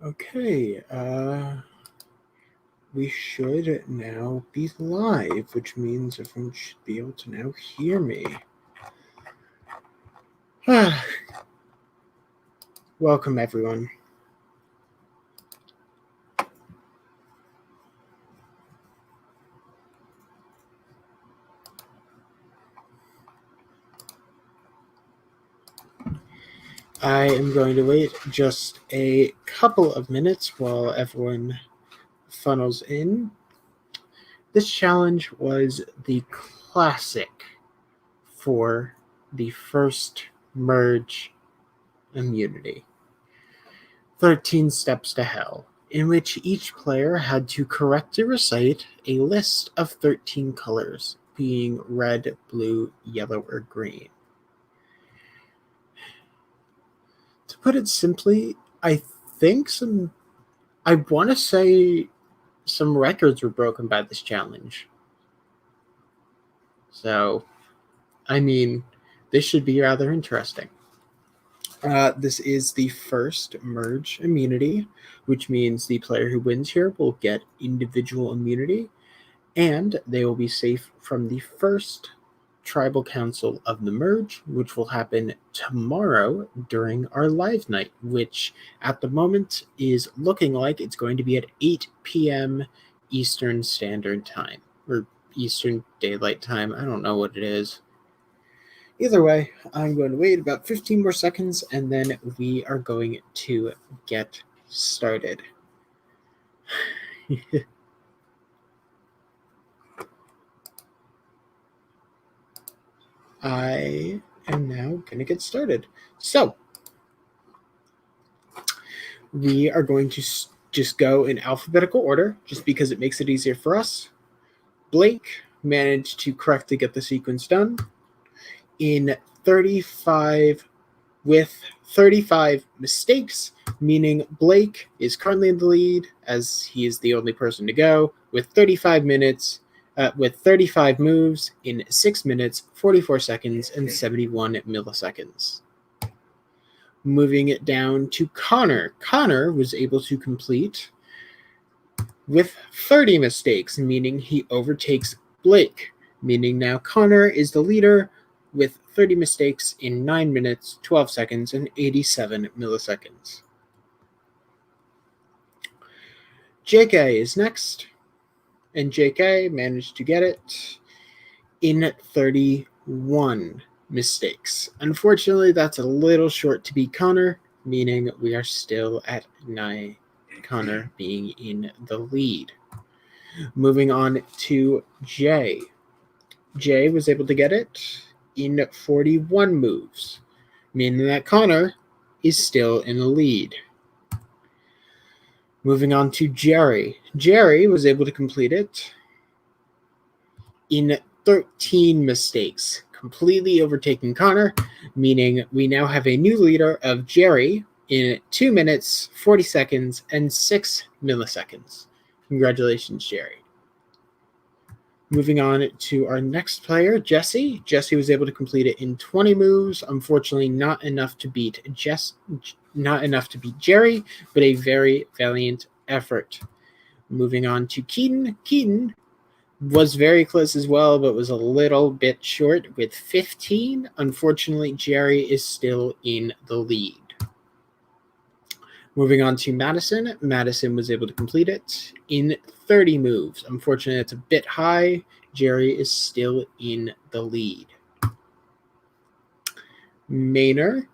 Okay, we should now be live, which means everyone should be able to now hear me. Welcome, everyone. I am going to wait just a couple of minutes while everyone funnels in. This challenge was the classic for the first merge immunity. 13 Steps to Hell, in which each player had to correctly recite a list of 13 colors, being red, blue, yellow, or green. To put it simply, I want to say some records were broken by this challenge. So, I mean, this should be rather interesting. This is the first merge immunity, which means the player who wins here will get individual immunity, and they will be safe from the first tribal council of the merge, which will happen tomorrow during our live night, which at the moment is looking like it's going to be at 8 p.m. Eastern Standard Time, or Eastern Daylight Time. I don't know what it is. Either way, I'm going to wait about 15 more seconds, and then we are going to get started. I am now going to get started. So, we are going to just go in alphabetical order, just because it makes it easier for us. Blake managed to correctly get the sequence done in 35 with 35 mistakes, meaning Blake is currently in the lead as he is the only person to go with 35 minutes, with 35 moves in 6 minutes, 44 seconds, and 71 milliseconds. Moving it down to Connor. Connor was able to complete with 30 mistakes, meaning he overtakes Blake, meaning now Connor is the leader with 30 mistakes in 9 minutes, 12 seconds, and 87 milliseconds. JK is next, and JK managed to get it in 31 mistakes. Unfortunately, that's a little short to beat Connor, meaning we are still at 9, Connor being in the lead. Moving on to Jay. Jay was able to get it in 41 moves, meaning that Connor is still in the lead. Moving on to Jerry. Jerry was able to complete it in 13 mistakes, completely overtaking Connor, meaning we now have a new leader of Jerry in 2 minutes, 40 seconds, and 6 milliseconds. Congratulations, Jerry. Moving on to our next player, Jesse. Jesse was able to complete it in 20 moves. Unfortunately, not enough to beat Jerry, but a very valiant effort. Moving on to Keaton. Keaton was very close as well, but was a little bit short with 15. Unfortunately, Jerry is still in the lead. Moving on to Madison. Madison was able to complete it in 30 moves. Unfortunately, it's a bit high. Jerry is still in the lead. Maynard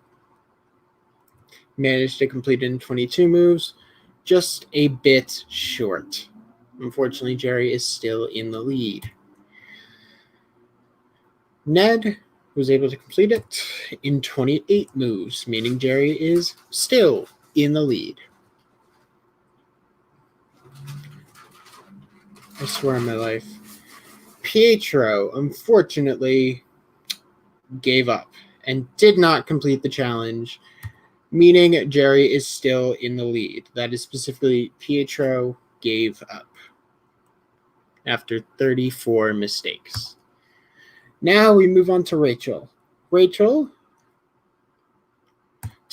managed to complete it in 22 moves, just a bit short. Unfortunately, Jerry is still in the lead. Ned was able to complete it in 28 moves, meaning Jerry is still in the lead. I swear on my life. Pietro, unfortunately, gave up and did not complete the challenge, meaning Jerry is still in the lead. That is specifically Pietro gave up after 34 mistakes. Now we move on to Rachael. Rachael,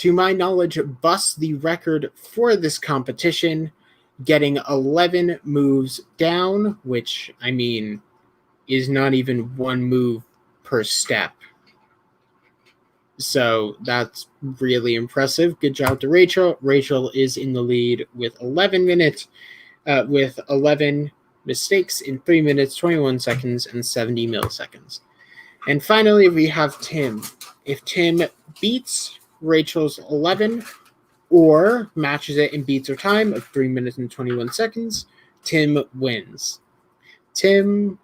to my knowledge, busts the record for this competition, getting 11 moves down, which, I mean, is not even one move per step. So that's really impressive. Good job to Rachael. Rachael is in the lead with 11 minutes, with 11 mistakes in 3 minutes, 21 seconds, and 70 milliseconds. And finally, we have Tim. If Tim beats Rachael's 11 or matches it in beats her time of 3 minutes and 21 seconds, Tim wins. Tim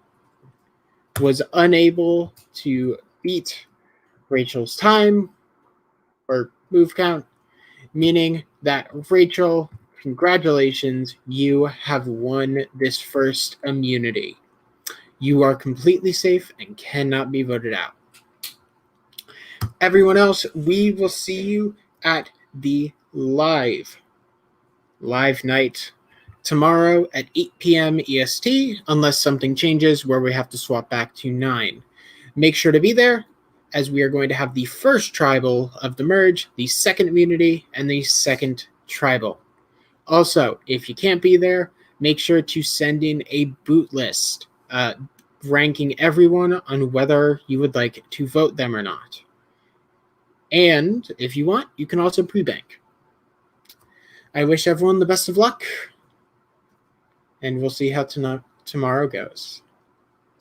was unable to beat Rachael's time or move count, meaning that Rachael, congratulations, you have won this first immunity. You are completely safe and cannot be voted out. Everyone else, we will see you at the live night tomorrow at 8 p.m. EST, unless something changes where we have to swap back to 9. Make sure to be there, as we are going to have the first tribal of the merge, the second immunity, and the second tribal. Also, if you can't be there, make sure to send in a boot list, ranking everyone on whether you would like to vote them or not. And if you want, you can also pre-bank. I wish everyone the best of luck, and we'll see how tomorrow goes.